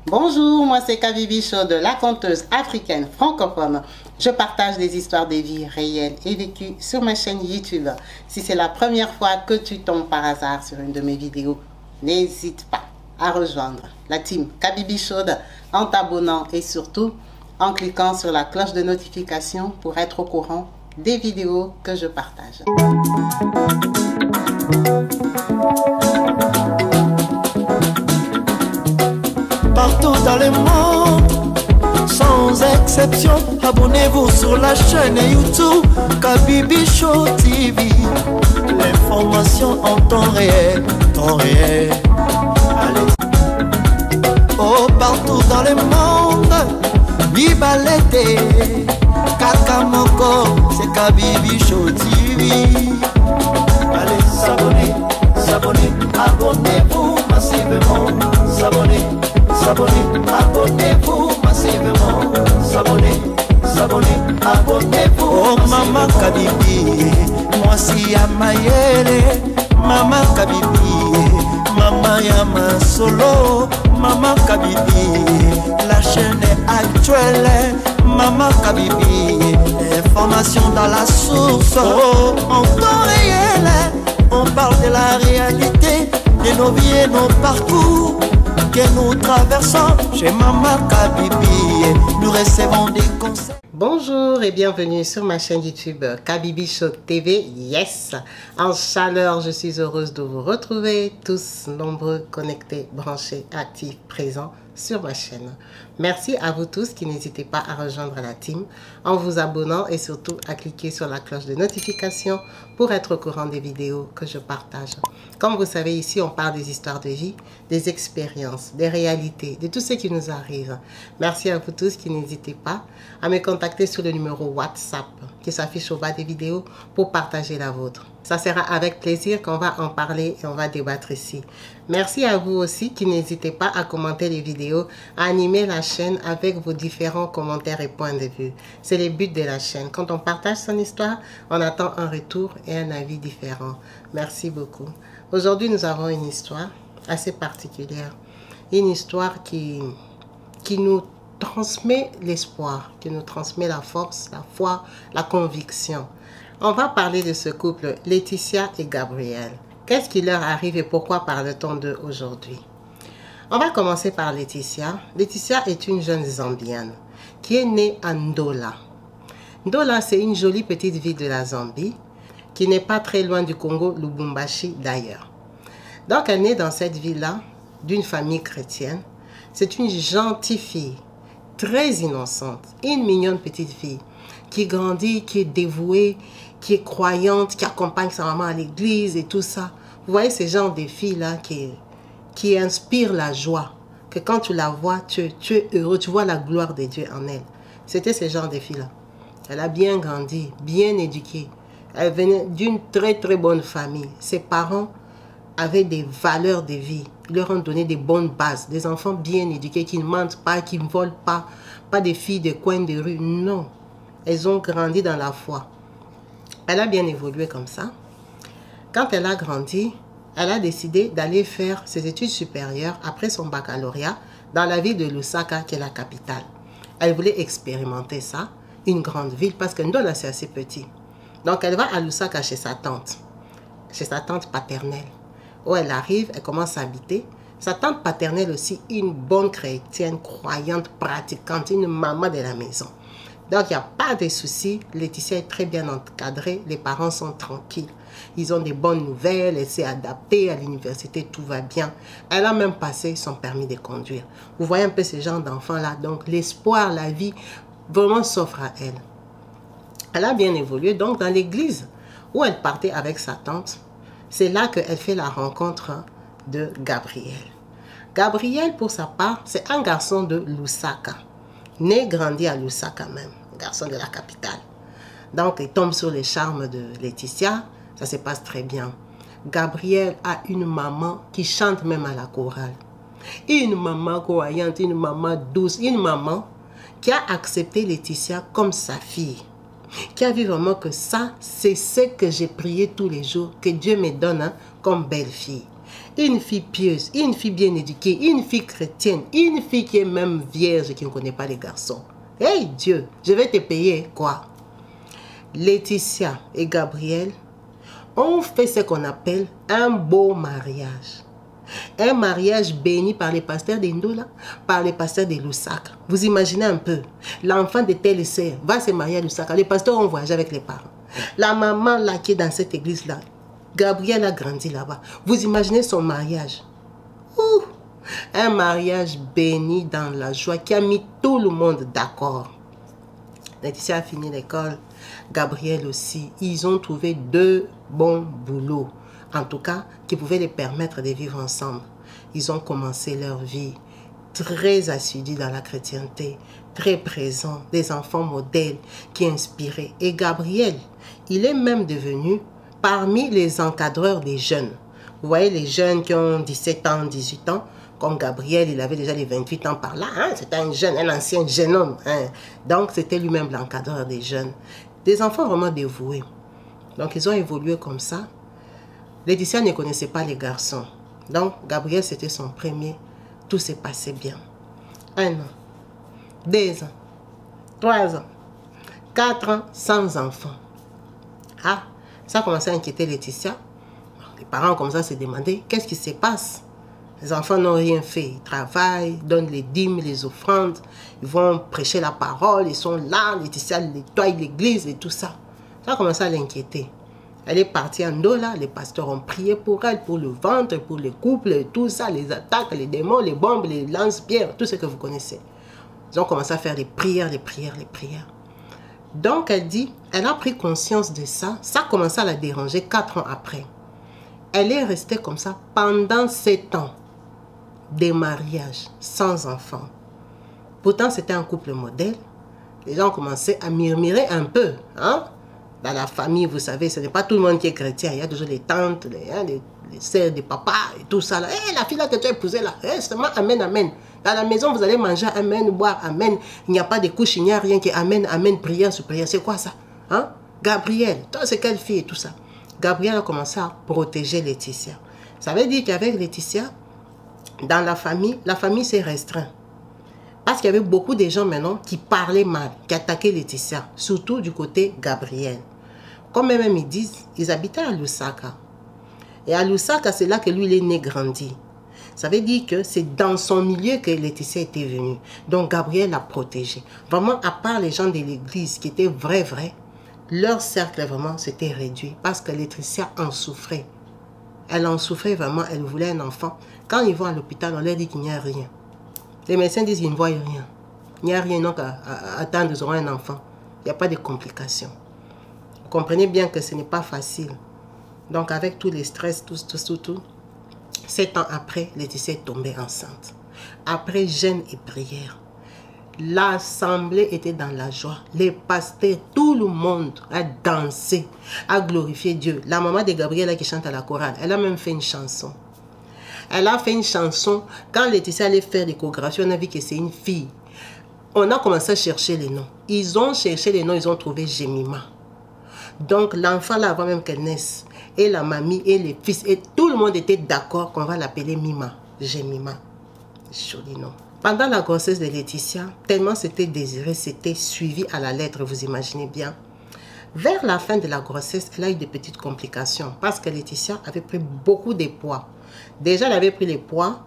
Bonjour, moi c'est Kabibi Show de la conteuse africaine francophone. Je partage des histoires de vie réelles et vécues sur ma chaîne YouTube. Si c'est la première fois que tu tombes par hasard sur une de mes vidéos, n'hésite pas à rejoindre la team Kabibi Show en t'abonnant et surtout en cliquant sur la cloche de notification pour être au courant des vidéos que je partage. Partout dans le monde, sans exception, abonnez-vous sur la chaîne YouTube Kabibi Show TV. L'information en temps réel, Allez. Oh, partout dans le monde, viva l'été, Kakamoko, c'est Kabibi Show TV. Allez, s'abonner, abonnez-vous massivement, abonnez-vous massivement, abonnez-vous. Oh Maman Kabibi, moi si Amayele, Maman Kabibi, Maman Yama Solo, Maman Kabibi, la chaîne est actuelle, Maman Kabibi, information dans la source, oh, en temps réel, on parle de la réalité, de nos vies et nos parcours que nous traversons chez Maman Kabibi, nous recevons des conseils. Bonjour et bienvenue sur ma chaîne YouTube Kabibi Show TV. Yes, en chaleur, je suis heureuse de vous retrouver tous nombreux, connectés, branchés, actifs, présents sur ma chaîne. Merci à vous tous qui n'hésitez pas à rejoindre la team en vous abonnant et surtout à cliquer sur la cloche de notification pour être au courant des vidéos que je partage. Comme vous savez, ici on parle des histoires de vie, des expériences, des réalités, de tout ce qui nous arrive. Merci à vous tous qui n'hésitez pas à me contacter sur le numéro WhatsApp qui s'affiche au bas des vidéos pour partager la vôtre. Ça sera avec plaisir qu'on va en parler et on va débattre ici. Merci à vous aussi qui n'hésitez pas à commenter les vidéos, à animer la chaîne avec vos différents commentaires et points de vue. C'est le but de la chaîne. Quand on partage son histoire, on attend un retour et un avis différent. Merci beaucoup. Aujourd'hui, nous avons une histoire assez particulière. Une histoire qui nous transmet l'espoir, qui nous transmet la force, la foi, la conviction. On va parler de ce couple, Laetitia et Gabriel. Qu'est-ce qui leur arrive et pourquoi parle-t-on d'eux aujourd'hui? On va commencer par Laetitia. Laetitia est une jeune Zambienne qui est née à Ndola. Ndola, c'est une jolie petite ville de la Zambie qui n'est pas très loin du Congo, Lubumbashi d'ailleurs. Donc, elle est née dans cette ville-là d'une famille chrétienne. C'est une gentille fille, très innocente, une mignonne petite fille qui grandit, qui est dévouée, qui est croyante, qui accompagne sa maman à l'église et tout ça. Vous voyez ce genre de filles-là qui inspirent la joie, que quand tu la vois, tu es heureux, tu vois la gloire de Dieu en elle. C'était ce genre de filles-là. Elle a bien grandi, bien éduquée. Elle venait d'une très très bonne famille. Ses parents avaient des valeurs de vie. Ils leur ont donné des bonnes bases. Des enfants bien éduqués qui ne mentent pas, qui ne volent pas. Pas des filles de coin de rue. Non. Elles ont grandi dans la foi. Elle a bien évolué comme ça. Quand elle a grandi, elle a décidé d'aller faire ses études supérieures après son baccalauréat dans la ville de Lusaka, qui est la capitale. Elle voulait expérimenter ça, une grande ville, parce que Ndola, c'est assez petit. Donc, elle va à Lusaka chez sa tante paternelle. Où elle arrive, elle commence à habiter. Sa tante paternelle aussi, une bonne chrétienne, croyante, pratiquante, une maman de la maison. Donc, il n'y a pas de soucis. Laetitia est très bien encadrée. Les parents sont tranquilles. Ils ont des bonnes nouvelles. Elle s'est adaptée à l'université. Tout va bien. Elle a même passé son permis de conduire. Vous voyez un peu ce genre d'enfant-là. Donc, l'espoir, la vie, vraiment s'offre à elle. Elle a bien évolué. Donc, dans l'église où elle partait avec sa tante, c'est là qu'elle fait la rencontre de Gabriel. Gabriel, pour sa part, c'est un garçon de Lusaka. Né, grandi à Lusaka même, garçon de la capitale. Donc, il tombe sur les charmes de Laetitia, ça se passe très bien. Gabriel a une maman qui chante même à la chorale. Une maman croyante, une maman douce, une maman qui a accepté Laetitia comme sa fille. Qui a vu vraiment que ça, c'est ce que j'ai prié tous les jours, que Dieu me donne comme belle-fille. une fille pieuse, une fille bien éduquée, une fille chrétienne, une fille qui est même vierge et qui ne connaît pas les garçons. Hey Dieu, je vais te payer quoi? Laetitia et Gabriel ont fait ce qu'on appelle un beau mariage. Un mariage béni par les pasteurs d'Indola, par les pasteurs de Lusaka. Vous imaginez un peu, l'enfant de telle sœur va se marier à Lusaka. Les pasteurs ont voyagé avec les parents. La maman là qui est dans cette église-là, Gabriel a grandi là-bas. Vous imaginez son mariage. Ouh, un mariage béni dans la joie qui a mis tout le monde d'accord. Laetitia a fini l'école, Gabriel aussi. Ils ont trouvé 2 bons boulots, en tout cas, qui pouvaient les permettre de vivre ensemble. Ils ont commencé leur vie très assidus dans la chrétienté, très présents, des enfants modèles qui inspiraient. Et Gabriel, il est même devenu parmi les encadreurs des jeunes. Vous voyez les jeunes qui ont 17 ans, 18 ans, comme Gabriel, il avait déjà les 28 ans par là. Hein? C'était un jeune, un ancien jeune homme. Hein? Donc, c'était lui-même l'encadreur des jeunes. Des enfants vraiment dévoués. Donc, ils ont évolué comme ça. Laetitia ne connaissait pas les garçons. Donc, Gabriel, c'était son premier. Tout s'est passé bien. 1 an, 2 ans, 3 ans, 4 ans, sans enfants. Ah, ça a commencé à inquiéter Laetitia. Les parents comme ça se demandaient, qu'est-ce qui se passe? Les enfants n'ont rien fait. Ils travaillent, donnent les dîmes, les offrandes. Ils vont prêcher la parole. Ils sont là. Laetitia nettoie l'église et tout ça. Ça a commencé à l'inquiéter. Elle est partie en Ndola. Les pasteurs ont prié pour elle, pour le ventre, pour les couples, tout ça, les attaques, les démons, les bombes, les lance-pierres, tout ce que vous connaissez. Ils ont commencé à faire les prières, les prières, les prières. Donc, elle dit, elle a pris conscience de ça. Ça a commencé à la déranger 4 ans après. Elle est restée comme ça pendant 7 ans. Des mariages sans enfants. Pourtant, c'était un couple modèle. Les gens ont commencé à murmurer un peu. Hein? Dans la famille, vous savez, ce n'est pas tout le monde qui est chrétien. Il y a toujours les tantes, les sœurs des papas et tout ça. Là. Hey, la fille là que tu as épousée là, hey, seulement amen, amen. Dans la maison, vous allez manger amen, boire amen. Il n'y a pas de couches, il n'y a rien qui amen, amen, prière sur prière. C'est quoi ça? Hein? Gabriel, toi, c'est quelle fille et tout ça? Gabriel a commencé à protéger Laetitia. Ça veut dire qu'avec Laetitia, dans la famille s'est restreinte. Parce qu'il y avait beaucoup de gens maintenant qui parlaient mal, qui attaquaient Laetitia, surtout du côté Gabriel. Comme eux-mêmes ils disent, ils habitaient à Lusaka. Et à Lusaka, c'est là que lui, il est né, grandi. Ça veut dire que c'est dans son milieu que Laetitia était venue. Donc Gabriel l'a protégée. Vraiment, à part les gens de l'église qui étaient vrais, leur cercle vraiment s'était réduit parce que Laetitia en souffrait. Elle en souffrait vraiment, elle voulait un enfant. Quand ils vont à l'hôpital, on leur dit qu'il n'y a rien. Les médecins disent qu'ils ne voient rien. Il n'y a rien, donc à attendre, ils auront un enfant. Il n'y a pas de complications. Vous comprenez bien que ce n'est pas facile. Donc avec tous les stress, tout. 7 ans après, Laetitia est tombée enceinte. Après jeûne et prière, l'assemblée était dans la joie. Les pasteurs, tout le monde a dansé, a glorifié Dieu. La maman de Gabriel qui chante à la chorale, elle a même fait une chanson. Elle a fait une chanson. Quand Laetitia allait faire l'échographie, on a vu que c'est une fille. On a commencé à chercher les noms. Ils ont cherché les noms, ils ont trouvé Jemima. Donc l'enfant là, avant même qu'elle naisse, et la mamie et les fils, et tout le monde était d'accord qu'on va l'appeler Mima. Jemima. Joli nom. Pendant la grossesse de Laetitia, tellement c'était désiré, c'était suivi à la lettre, vous imaginez bien. Vers la fin de la grossesse, elle a eu des petites complications parce que Laetitia avait pris beaucoup de poids. Déjà, elle avait pris les poids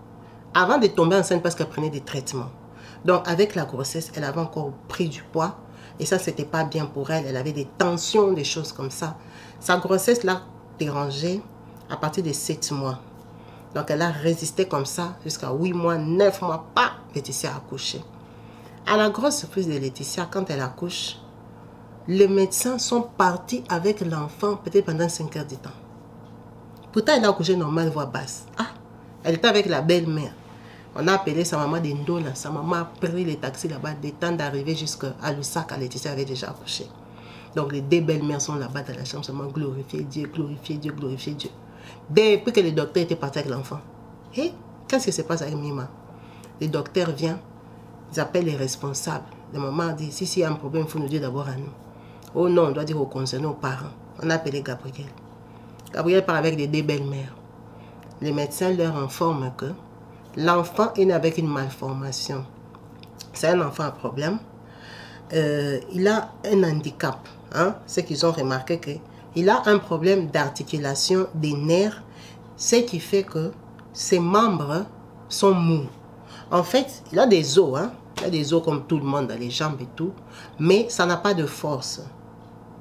avant de tomber enceinte parce qu'elle prenait des traitements. Donc, avec la grossesse, elle avait encore pris du poids et ça, c'était pas bien pour elle. Elle avait des tensions, des choses comme ça. Sa grossesse l'a dérangée à partir de 7 mois. Donc, elle a résisté comme ça jusqu'à 8 mois, 9 mois, pas. Laetitia a accouché. À la grosse surprise de Laetitia, quand elle accouche, les médecins sont partis avec l'enfant peut-être pendant 5 heures de temps. Pourtant, elle a accouché normal, voix basse. Ah, elle était avec la belle-mère. On a appelé sa maman d'Indola. Sa maman a pris les taxis là-bas, des temps d'arriver jusqu'à Lusaka. Laetitia avait déjà accouché. Donc, les 2 belles-mères sont là-bas dans la chambre, seulement glorifier Dieu, glorifier Dieu, glorifier Dieu. Depuis que le docteur était parti avec l'enfant. Et qu'est-ce qui se passe avec Mima? Le docteur vient, ils appellent les responsables. La maman dit, si il y a un problème, il faut nous dire d'abord à nous. Oh non, on doit dire aux concernés, aux parents. On a appelé Gabriel. Gabriel part avec les 2 belles-mères. les médecins leur informent que l'enfant est né avec une malformation. C'est un enfant à problème. Il a un handicap. Hein? C'est qu'ils ont remarqué qu'il a un problème d'articulation des nerfs, ce qui fait que ses membres sont mous. En fait, il a des os, hein? Il a des os comme tout le monde dans les jambes et tout, mais ça n'a pas de force.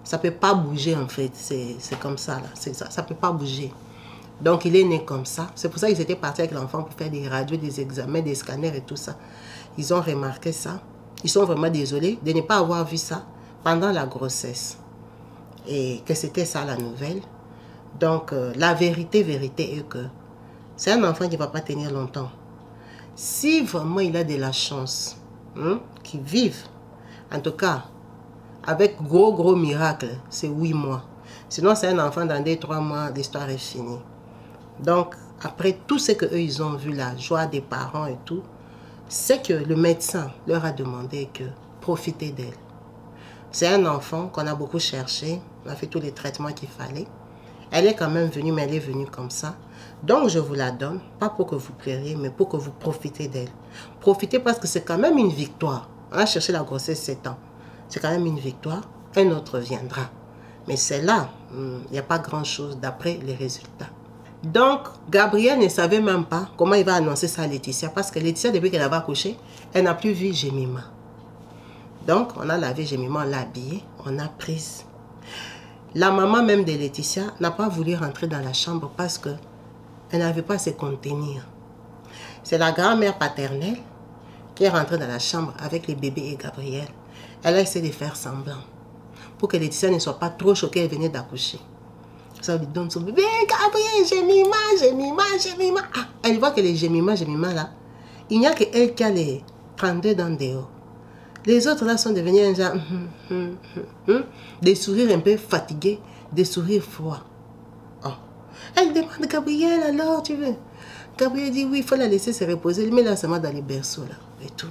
Ça ne peut pas bouger en fait, c'est comme ça là, ça ne peut pas bouger. Donc il est né comme ça. C'est pour ça qu'ils étaient partis avec l'enfant pour faire des radios, des examens, des scanners et tout ça. Ils ont remarqué ça. Ils sont vraiment désolés de ne pas avoir vu ça pendant la grossesse. Et que c'était ça la nouvelle. Donc la vérité est que c'est un enfant qui ne va pas tenir longtemps. Si vraiment il a de la chance, qu'il vive, en tout cas, avec gros miracle, c'est 8 mois. Sinon, c'est un enfant dans 2-3 mois, l'histoire est finie. Donc, après tout ce qu'eux, ils ont vu, la joie des parents et tout, c'est que le médecin leur a demandé que profitez d'elle. C'est un enfant qu'on a beaucoup cherché, on a fait tous les traitements qu'il fallait. Elle est quand même venue, mais elle est venue comme ça. Donc, je vous la donne, pas pour que vous pleuriez, mais pour que vous profitez d'elle. Profitez parce que c'est quand même une victoire. On a cherché la grossesse 7 ans. C'est quand même une victoire. Un autre viendra. Mais celle-là, il n'y a pas grand-chose d'après les résultats. Donc, Gabriel ne savait même pas comment il va annoncer ça à Laetitia. Parce que Laetitia, depuis qu'elle avait accouché, elle n'a plus vu Jemima. Donc, on a lavé Jemima, on l'a habillée, on a prise. La maman même de Laetitia n'a pas voulu rentrer dans la chambre parce que elle n'avait pas à se contenir. C'est la grand-mère paternelle qui est rentrée dans la chambre avec les bébés et Gabriel. Elle a essayé de faire semblant pour que Laetitia ne soit pas trop choquée, elle venait d'accoucher. Ça lui donne son bébé, Gabriel, Jemima. Ah, elle voit que les Jemima là, il n'y a qu'elle qui a les 32 dents dehors. Les autres là sont devenus un genre, des sourires un peu fatigués, des sourires froids. Oh. Elle demande, Gabriel, alors tu veux? Gabriel dit, oui, il faut la laisser se reposer. Il met là seulement dans les berceaux là, et tout.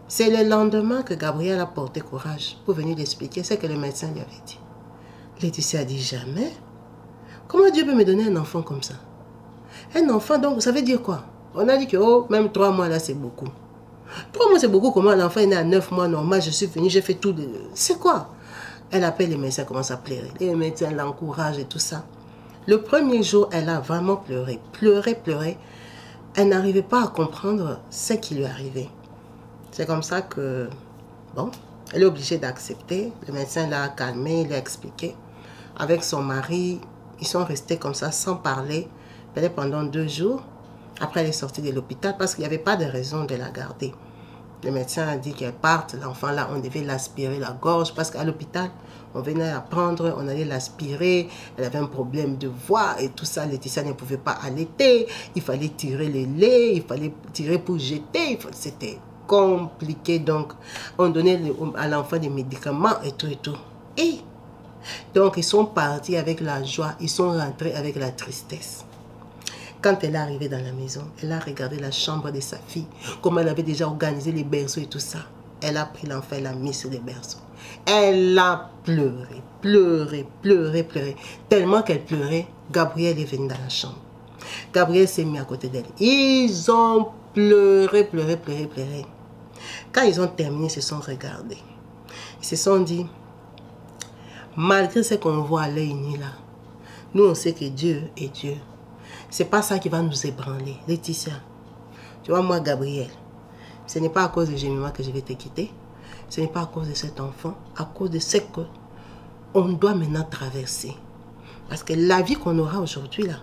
C'est le lendemain que Gabriel a porté courage pour venir l'expliquer ce que le médecin lui avait dit. Laetitia a dit, jamais. Comment Dieu peut me donner un enfant comme ça? Un enfant, donc, ça veut dire quoi? On a dit que, oh, même 3 mois là, c'est beaucoup. 3 mois, c'est beaucoup. Comment l'enfant est né à 9 mois, normal, je suis venue, j'ai fait tout. C'est quoi? Elle appelle les médecins, commence à pleurer. Les médecins l'encouragent et tout ça. Le premier jour, elle a vraiment pleuré. Pleuré. Elle n'arrivait pas à comprendre ce qui lui arrivait. C'est comme ça que, bon, elle est obligée d'accepter. Le médecin l'a calmée, il l'a expliqué. Avec son mari, ils sont restés comme ça, sans parler, peut-être pendant 2 jours. Après, elle est sortie de l'hôpital parce qu'il n'y avait pas de raison de la garder. Le médecin a dit qu'elle parte. L'enfant là, on devait l'aspirer la gorge parce qu'à l'hôpital, on venait la prendre, on allait l'aspirer. Elle avait un problème de voix et tout ça. Laetitia ne pouvait pas allaiter. Il fallait tirer le lait, il fallait tirer pour jeter. C'était compliqué. Donc, on donnait à l'enfant des médicaments et tout et tout. Et donc, ils sont partis avec la joie. Ils sont rentrés avec la tristesse. Quand elle est arrivée dans la maison, elle a regardé la chambre de sa fille, comme elle avait déjà organisé les berceaux et tout ça. Elle a pris l'enfant, elle l'a mis sur les berceaux. Elle a pleuré. Tellement qu'elle pleurait, Gabriel est venu dans la chambre. Gabriel s'est mis à côté d'elle. Ils ont pleuré. Quand ils ont terminé, ils se sont regardés. Ils se sont dit, malgré ce qu'on voit à l'œil nu là, nous on sait que Dieu est Dieu. C'est pas ça qui va nous ébranler. Laetitia, tu vois, moi, Gabriel, ce n'est pas à cause de Jemima que je vais te quitter. Ce n'est pas à cause de cet enfant, à cause de ce qu'on doit maintenant traverser. Parce que la vie qu'on aura aujourd'hui, là,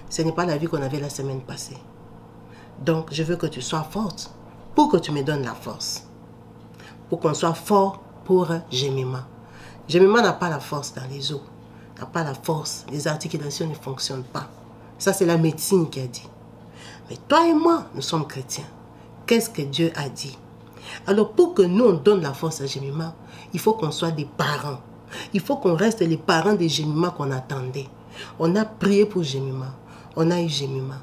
ce n'est pas la vie qu'on avait la semaine passée. Donc, je veux que tu sois forte pour que tu me donnes la force. Pour qu'on soit fort pour Jemima. Jemima n'a pas la force dans les os. N'a pas la force. Les articulations ne fonctionnent pas. Ça, c'est la médecine qui a dit. Mais toi et moi, nous sommes chrétiens. Qu'est-ce que Dieu a dit? Alors, pour que nous, on donne la force à Jemima, il faut qu'on soit des parents. Il faut qu'on reste les parents de Jemima qu'on attendait. On a prié pour Jemima. On a eu Jemima.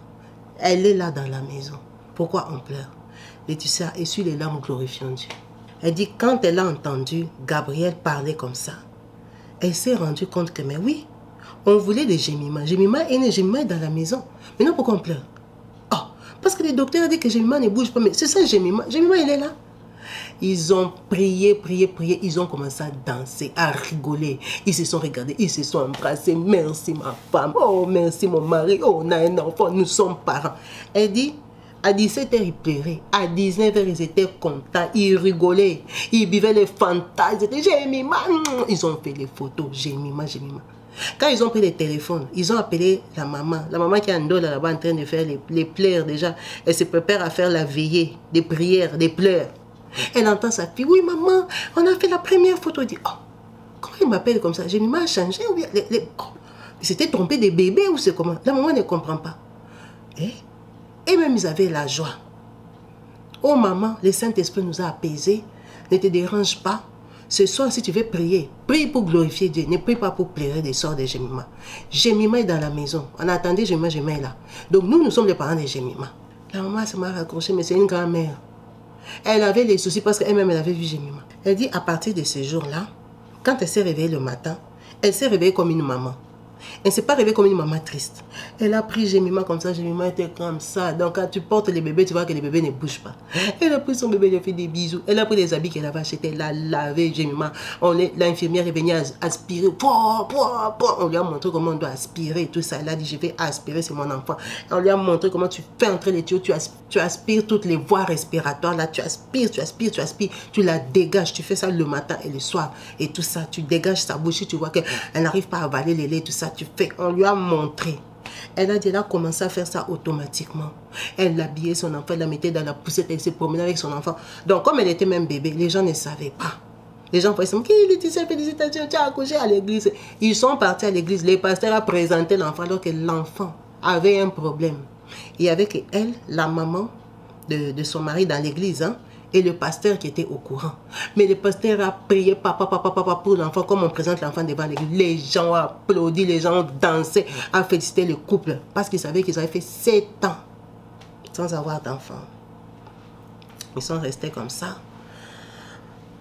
Elle est là dans la maison. Pourquoi on pleure? Laetitia essuie les larmes glorifiant Dieu. Elle dit, quand elle a entendu Gabriel parler comme ça, elle s'est rendue compte que, mais oui, on voulait de Jemima. Jemima est née, Jemima est dans la maison. Maintenant, pourquoi on pleure? Oh, parce que le docteur a dit que Jemima ne bouge pas. Mais c'est ça, Jemima. Jemima, il est là. Ils ont prié, ils ont commencé à danser, à rigoler. Ils se sont regardés, ils se sont embrassés. Merci ma femme, oh merci mon mari, oh on a un enfant, nous sommes parents. Elle dit, à 17h ils pleuraient, à 19h ils étaient contents, ils rigolaient, ils vivaient les fantasmes, ils étaient Jemima. Ils ont fait les photos, Jemima. Quand ils ont pris les téléphones, ils ont appelé la maman qui est en dos là-bas en train de faire les pleurs déjà. Elle se prépare à faire la veillée, des prières, des pleurs. Elle entend sa fille, oui maman, on a fait la première photo. Elle dit, oh, comment il m'appelle comme ça? Jemima a changé ou bien oh, il s'était trompé des bébés ou c'est comment? La maman ne comprend pas. Et même ils avaient la joie. Oh maman, le Saint-Esprit nous a apaisés. Ne te dérange pas. Ce soir, si tu veux prier, prie pour glorifier Dieu. Ne prie pas pour pleurer des sorts de Jemima. Jemima est dans la maison. On attendait Jemima est là. Donc nous sommes les parents de Jemima. La maman se m'a raccroché, mais c'est une grand-mère. Elle avait les soucis parce qu'elle-même, elle avait vu Jemima. Elle dit, à partir de ce jour-là, quand elle s'est réveillée le matin, elle s'est réveillée comme une maman. Elle ne s'est pas réveillée comme une maman triste. Elle a pris Jemima comme ça, Jemima était comme ça. Donc quand tu portes les bébés, tu vois que les bébés ne bougent pas. Elle a pris son bébé, elle a fait des bisous. Elle a pris les habits qu'elle avait achetés, elle a lavé Jemima. L'infirmière est venue aspirer. On lui a montré comment on doit aspirer, tout ça. Elle a dit, je vais aspirer, c'est mon enfant. On lui a montré comment tu fais entrer les tuyaux, tu aspires toutes les voies respiratoires. Là, tu aspires, tu la dégages. Tu fais ça le matin et le soir. Et tout ça, tu dégages sa bouche. Tu vois qu'elle n'arrive pas à avaler les laits, tout ça. Tu fais, on lui a montré. Elle a déjà commencé à faire ça automatiquement. Elle habillait son enfant, elle la mettait dans la poussette, elle se promenait avec son enfant. Donc, comme elle était même bébé, les gens ne savaient pas. Les gens pensaient, Laetitia, félicitations, tu as accouché à l'église. Ils sont partis à l'église. Les pasteurs ont présenté l'enfant alors que l'enfant avait un problème. Et avec elle, la maman de son mari dans l'église, hein, et le pasteur qui était au courant. Mais le pasteur a prié papa pour l'enfant, comme on présente l'enfant devant l'église. Les gens ont applaudi, les gens ont dansé, ont félicité le couple, parce qu'ils savaient qu'ils avaient fait 7 ans sans avoir d'enfant. Ils sont restés comme ça.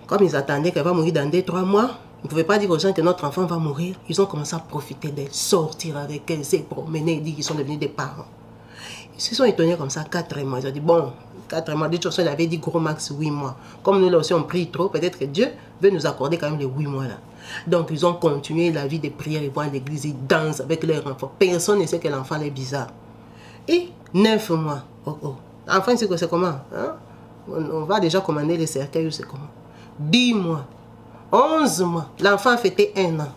Comme ils attendaient qu'elle va mourir dans 2-3 mois, ils ne pouvaient pas dire aux gens que notre enfant va mourir. Ils ont commencé à profiter d'elle, sortir avec elle, se promener, dire qu'ils sont devenus des parents. Ils se sont étonnés comme ça 4 mois. Ils ont dit, bon, 4 mois, de toute façon, il avait dit gros max 8 mois. Comme nous là aussi, on prie trop, peut-être que Dieu veut nous accorder quand même les 8 mois là. Donc, ils ont continué la vie de prière, ils vont à l'église, ils dansent avec leur enfant. Personne ne sait que l'enfant est bizarre. Et 9 mois, L'enfant, c'est comment, hein? On va déjà commander les cercueils, c'est comment? 10 mois, 11 mois, l'enfant a fêté 1 an.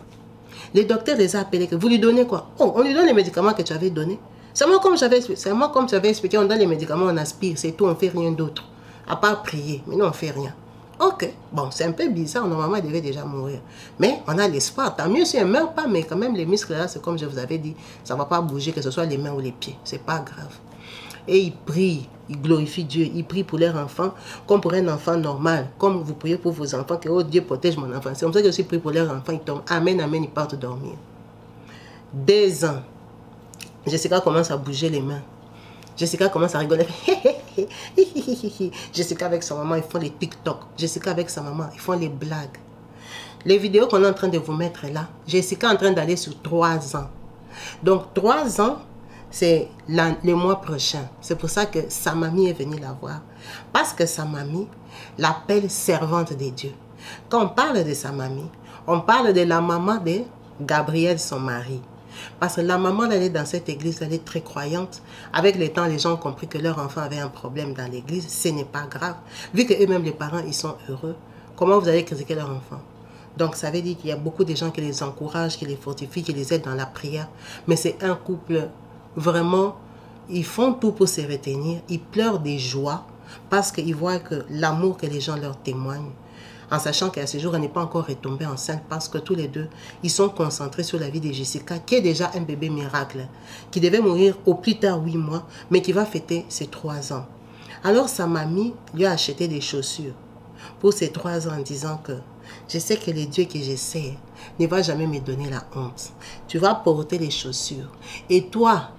Les docteurs les a appelés, que vous lui donnez quoi? Oh, on lui donne les médicaments que tu avais donnés. C'est moi comme j'avais expliqué, on donne les médicaments, on aspire, c'est tout, on ne fait rien d'autre. À part prier, mais non, on ne fait rien. Ok, bon, c'est un peu bizarre, normalement, elle devait déjà mourir. Mais on a l'espoir, tant mieux si elle ne meurt pas, mais quand même, les muscles là, c'est comme je vous avais dit, ça ne va pas bouger, que ce soit les mains ou les pieds, c'est pas grave. Et ils prient, ils glorifient Dieu, ils prient pour leur enfant, comme pour un enfant normal, comme vous priez pour vos enfants, que oh, Dieu protège mon enfant. C'est comme ça que je aussi prie pour leur enfant, ils tombent, amen, amen, ils partent dormir. 2 ans. Jessica commence à bouger les mains. Jessica commence à rigoler. Jessica avec sa maman, ils font les TikTok. Jessica avec sa maman, ils font les blagues. Les vidéos qu'on est en train de vous mettre là, Jessica est en train d'aller sur 3 ans. Donc 3 ans, c'est le mois prochain. C'est pour ça que sa mamie est venue la voir. Parce que sa mamie l'appelle servante de Dieu. Quand on parle de sa mamie, on parle de la maman de Gabriel, son mari. Parce que la maman, elle est dans cette église, elle est très croyante. Avec le temps, les gens ont compris que leur enfant avait un problème dans l'église. Ce n'est pas grave. Vu que eux-mêmes, les parents, ils sont heureux, comment vous allez critiquer leur enfant? Donc, ça veut dire qu'il y a beaucoup de gens qui les encouragent, qui les fortifient, qui les aident dans la prière. Mais c'est un couple, vraiment, ils font tout pour se retenir. Ils pleurent des joies parce qu'ils voient que l'amour que les gens leur témoignent, en sachant qu'à ce jour, elle n'est pas encore retombée enceinte parce que tous les deux, ils sont concentrés sur la vie de Jessica, qui est déjà un bébé miracle, qui devait mourir au plus tard 8 mois, mais qui va fêter ses 3 ans. Alors sa mamie lui a acheté des chaussures pour ses 3 ans en disant que je sais que le Dieu que je sais ne va jamais me donner la honte. Tu vas porter les chaussures. Et toi,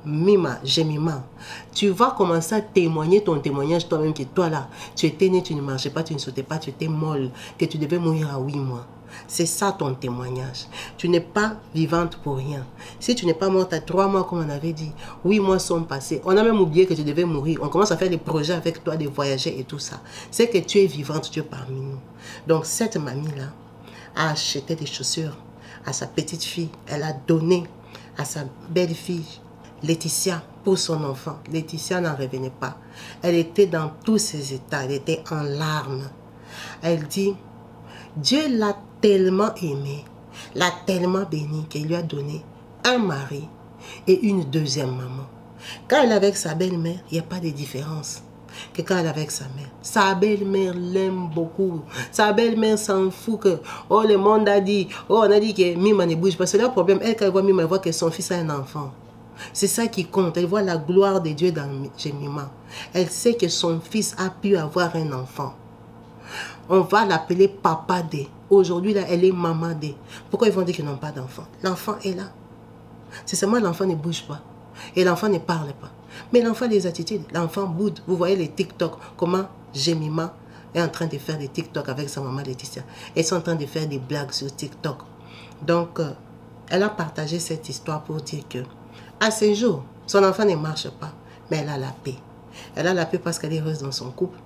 Mima, Jemima, tu vas commencer à témoigner ton témoignage toi-même que toi là, tu étais né, tu ne marchais pas, tu ne sautais pas, tu étais molle, que tu devais mourir à 8 mois. C'est ça ton témoignage. Tu n'es pas vivante pour rien. Si tu n'es pas morte à 3 mois, comme on avait dit, 8 mois sont passés. On a même oublié que tu devais mourir. On commence à faire des projets avec toi, de voyager et tout ça. C'est que tu es vivante, tu es parmi nous. Donc cette mamie-là a acheté des chaussures à sa petite fille. Elle a donné à sa belle-fille, Laetitia, pour son enfant. Laetitia n'en revenait pas. Elle était dans tous ses états. Elle était en larmes. Elle dit, Dieu l'a tellement aimé, l'a tellement béni qu'il lui a donné un mari et une deuxième maman. Quand elle est avec sa belle-mère, il n'y a pas de différence que quand elle est avec sa mère. Sa belle-mère l'aime beaucoup. Sa belle-mère s'en fout que, oh, le monde a dit, oh, on a dit que Mima ne bouge pas. C'est le problème. Elle, quand elle voit Mima, elle voit que son fils a un enfant. C'est ça qui compte. Elle voit la gloire de Dieu dans Mima. Elle sait que son fils a pu avoir un enfant. On va l'appeler Papa D. Aujourd'hui, là, elle est Maman D. Pourquoi ils vont dire qu'ils n'ont pas d'enfant? L'enfant est là. C'est seulement l'enfant ne bouge pas. Et l'enfant ne parle pas. Mais l'enfant a des attitudes. L'enfant boude. Vous voyez les TikTok. Comment Jemima est en train de faire des TikTok avec sa maman Laetitia. Elles sont en train de faire des blagues sur TikTok. Donc, elle a partagé cette histoire pour dire que, à ce jour, son enfant ne marche pas. Mais elle a la paix. Elle a la paix parce qu'elle est heureuse dans son couple.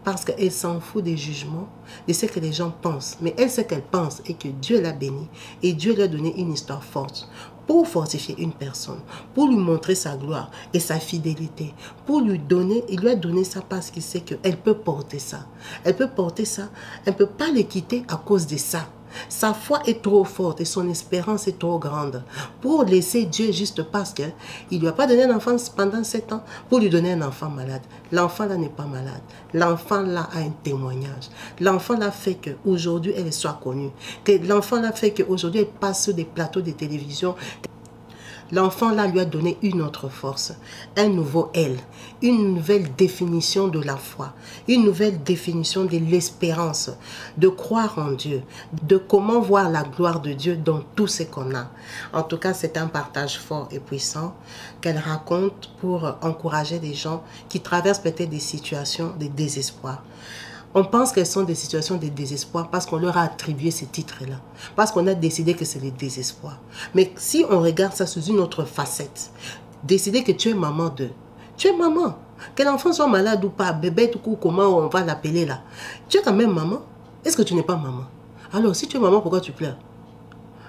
Parce qu'elle s'en fout des jugements, de ce que les gens pensent. Mais elle sait qu'elle pense et que Dieu l'a bénie. Et Dieu lui a donné une histoire forte pour fortifier une personne, pour lui montrer sa gloire et sa fidélité. Pour lui donner, il lui a donné ça parce qu'il sait qu'elle peut porter ça. Elle peut porter ça. Elle ne peut pas le quitter à cause de ça. Sa foi est trop forte et son espérance est trop grande pour laisser Dieu juste parce qu'il ne lui a pas donné un enfant pendant 7 ans pour lui donner un enfant malade. L'enfant là n'est pas malade. L'enfant là a un témoignage. L'enfant là fait qu'aujourd'hui elle soit connue. L'enfant là fait qu'aujourd'hui elle passe sur des plateaux de télévision. L'enfant là lui a donné une autre force, un nouveau elle, une nouvelle définition de la foi, une nouvelle définition de l'espérance, de croire en Dieu, de comment voir la gloire de Dieu dans tout ce qu'on a. En tout cas, c'est un partage fort et puissant qu'elle raconte pour encourager des gens qui traversent peut-être des situations de désespoir. On pense qu'elles sont des situations de désespoir parce qu'on leur a attribué ces titres-là. Parce qu'on a décidé que c'est le désespoir. Mais si on regarde ça sous une autre facette, décider que tu es maman de... Tu es maman. Que l'enfant soit malade ou pas, bébé ou comment on va l'appeler là. Tu es quand même maman. Est-ce que tu n'es pas maman? Alors, si tu es maman, pourquoi tu pleures?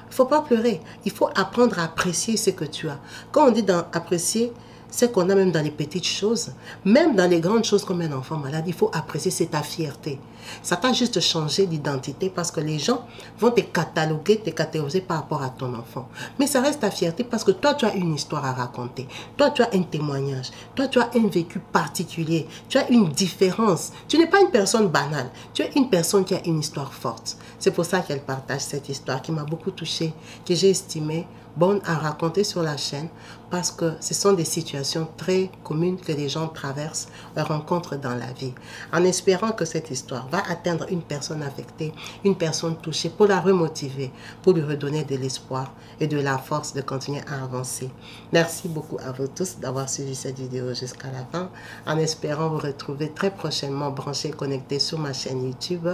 Il ne faut pas pleurer. Il faut apprendre à apprécier ce que tu as. Quand on dit apprécier, c'est qu'on a même dans les petites choses, même dans les grandes choses comme un enfant malade, il faut apprécier, c'est ta fierté. Ça t'a juste changé d'identité parce que les gens vont te cataloguer, te catégoriser par rapport à ton enfant. Mais ça reste ta fierté parce que toi, tu as une histoire à raconter. Toi, tu as un témoignage. Toi, tu as un vécu particulier. Tu as une différence. Tu n'es pas une personne banale. Tu es une personne qui a une histoire forte. C'est pour ça qu'elle partage cette histoire qui m'a beaucoup touchée, que j'ai estimée bonne à raconter sur la chaîne parce que ce sont des situations très communes que les gens traversent, rencontrent dans la vie. En espérant que cette histoire va atteindre une personne affectée, une personne touchée pour la remotiver, pour lui redonner de l'espoir et de la force de continuer à avancer. Merci beaucoup à vous tous d'avoir suivi cette vidéo jusqu'à la fin. En espérant vous retrouver très prochainement branchés, connectés sur ma chaîne YouTube.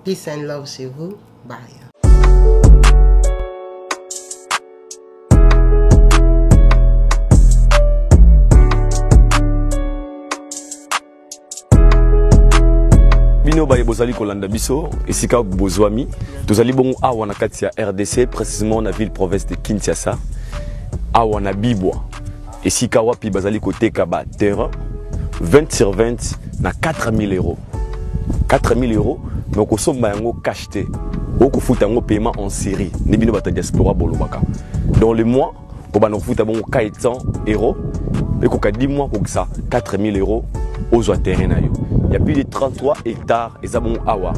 Peace and love chez vous. Bye. Bino baye bozali kolanda biso esika bozwami tozali bongo awa na kati ya RDC précisément na ville province de Kinshasa awa na Bibwa esika wapi bazali koteka ba terrain 20 sur 20 na 4000 euros 4000 euros mais okosomba yango cash te okofuta yango paiement en série ni bino bata diaspora bolobaka dans le mois ko bana kofuta bongo 400 euros et koka 10 mois ko ça 4000 euros ozwa terrain na yo. Il y a plus de 33 hectares et ça bon awa.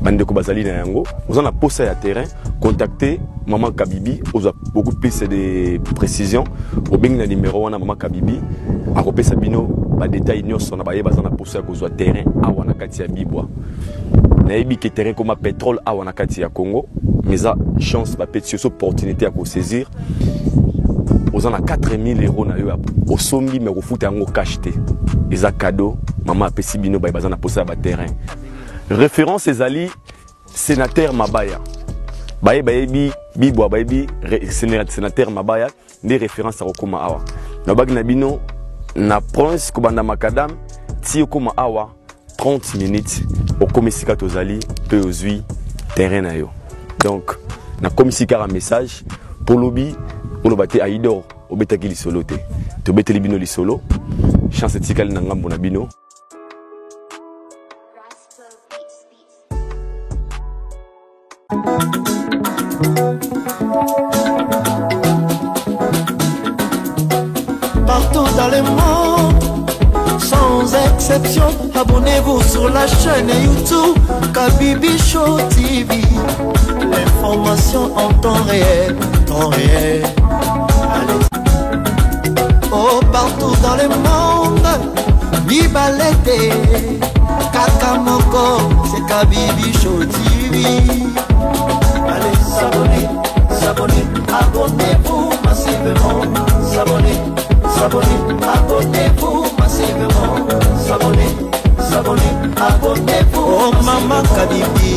Bandeko bazali na yango, vous en a posé à terrain, contactez maman Kabibi, vous a beaucoup plus de précisions. Au bing na numéro wana maman Kabibi, a repé sabino ba détail nyos on a baye bazana posé à cause du terrain awa na kati ya Bibwa. Na yebi ke terrain comme pétrole awa na kati ya Congo, mais ça chance ba petite opportunité à saisir. Vous en a 4000 euros na yo au sombi mais au foot yango cash te. Les cadeaux, maman a pesi bino ba bazana posé à ba terrain. Référence ezali sénateur Mabaya. bayebi bibwa bayebi sénateur mabaya des références à Okoma awa na bagi na bino na prince kobanda makadam ti Okoma awa 30 minutes okomesika tozali pe ozui terrain na yo donc na komisika un message pour lobby on va te aidor obetaki lisolo te to beteli bino lisolo chance tikali na ngambo na bino. Partout dans le monde, sans exception, abonnez-vous sur la chaîne YouTube Kabibi Show TV. L'information en temps réel, Allez. Oh, partout dans le monde, viva l'été, Kakamoko, c'est Kabibi Show TV. Allez, s'abonner, abonnez-vous massivement, abonnez-vous massivement, abonnez-vous. Oh Maman Kabibi,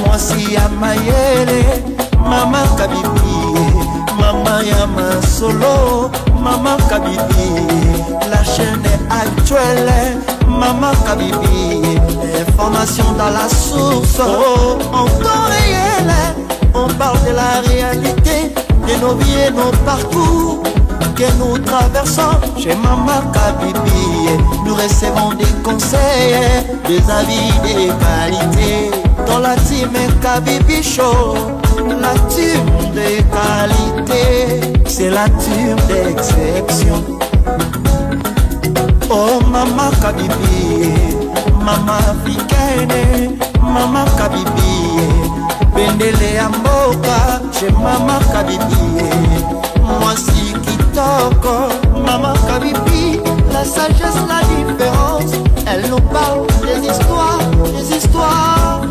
moi si Amayele, Maman Kabibi, Maman Yama Solo, Maman Kabibi, la chaîne est actuelle, Maman Kabibi, information dans la source, oh, en temps réel, on parle de la réalité, de nos vies et nos parcours que nous traversons chez Maman Kabibi. Nous recevons des conseils, des avis, des qualités. Dans la team Kabibi Show, la team de qualité, c'est la team d'exception. Oh Maman Kabibi, Maman africaine, Maman Kabibi, Bendele Amboka chez Maman Kabibi. Moi si Kitoko, Maman Kabibi, la sagesse, la différence. Elle nous parle des histoires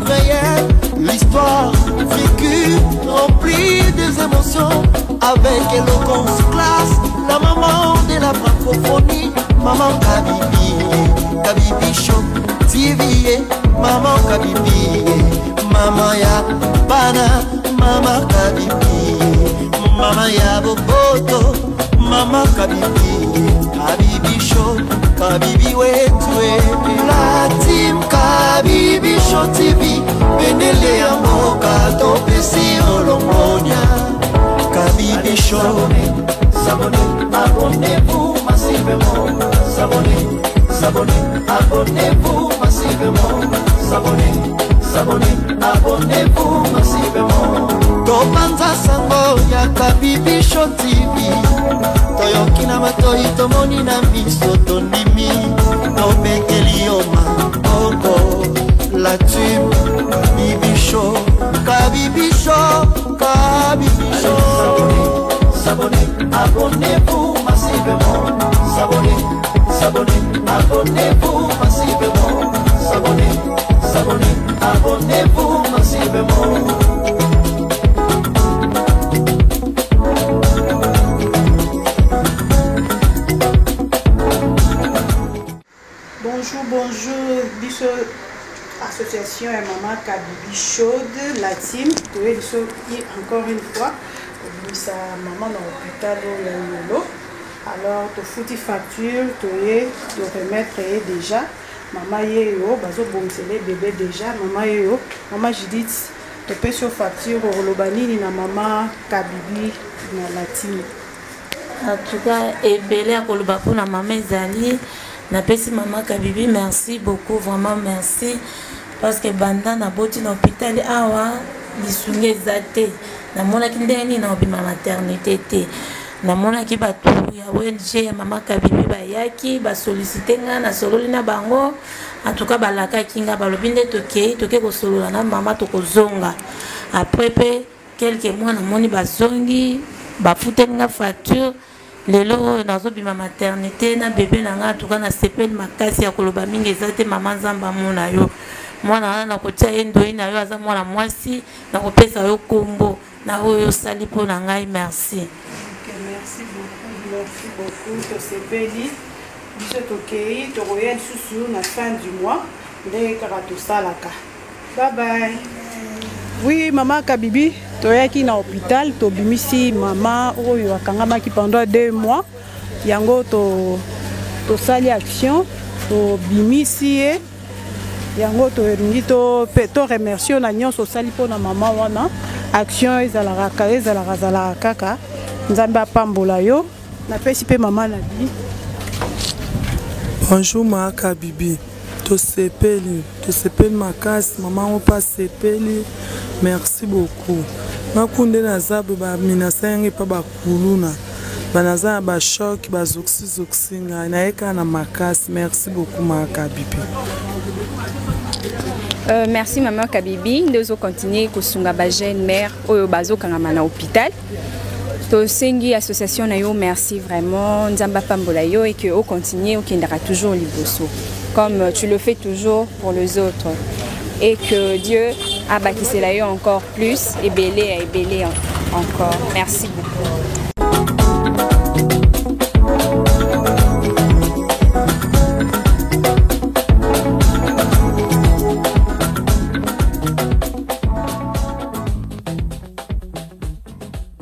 réelles, l'histoire vécue, remplie des émotions, avec éloquence, classe, la maman de la francophonie, Maman Kabibi, Kabibi Show TV, Maman Kabibi, Maman ya Bana, Maman Kabibi, Maman ya Boboto, Maman Kabibi, Kabibi Show, Kabibi wetwe, la team Kabibi Show TV, Benele ya Moka, Topesi Olongonia, Kabibi Show. Abonnez-vous massivement, abonnez-vous massivement, abonnez-vous massivement. Topanza sango ya Kabibi Show TV, toyoki na matoi tomoni na miso tondimi, topekeli yoma oko la team Kabibi Show, Kabibi Show, Kabibi Show. Abonnez-vous massivement, abonnez-vous massivement, abonnez-vous massivement. Bonjour, biso association et Maman Kabibi Show, la team, encore une fois. Sa maman dans l'hôpital alors tu fouti facture tu remettre déjà maman yo bazo bomsele bébé déjà maman Judith tu peux sur facture au lobanini na maman Kabibi na latine en tout cas et belé à koloba pour la maman Zali na pesi maman Kabibi merci beaucoup vraiment merci parce que banda na boti na hôpital awa lisunge zate na mona kindeni na obima maternité te na mona ki batu ya ONG Maman Kabibi bayaki ba solliciter nga na sololi na bango en tout cas balaka kinga balobi nde toke ko solola na mama to kozonga après pe quelques mois na moni bazongi ba futenga facture lelo nazo bima maternité na bébé na nga en tout cas na sepel makasi ya koloba mingi ezate mama nzamba mona yo mwana na kotia endo ina yo aza mwana mwasi na kopesa yo kombo na oyo sali po na ngai merci. Okay, merci beaucoup to sepeli biso tokei tokoya lisusu na fin du mois nde kaka tosalaka. Bye bye. Oui Maman Kabibi. toyaki na hôpital tobimisi mama oyo akangamaki pendant 2 mois yango tosali action tobimisi ye yango tolingi to remercie na nyonso osali mpona mama wana action ezalaka kaka nzambe apambola yo napesi mpe mama na bi. Bonjour Maka Bibi, tosepeli makasi, maman opa sepeli, merci beaucoup. Makunde na zabu ba minasa yangi pa bakuluna, banaza ba choc ba zoksi nga na eka na makasi, merci beaucoup Maka Bibi. Merci maman Kabibi, nous allons continuer kusunga ba jeune mère oyo bazo kangama na hôpital. To sengi association na yo merci vraiment nzamba pambola yo et que au continuer au kindara toujours liboso comme tu le fais toujours pour les autres et que Dieu a bâti cela yo encore plus et belé encore. Merci beaucoup.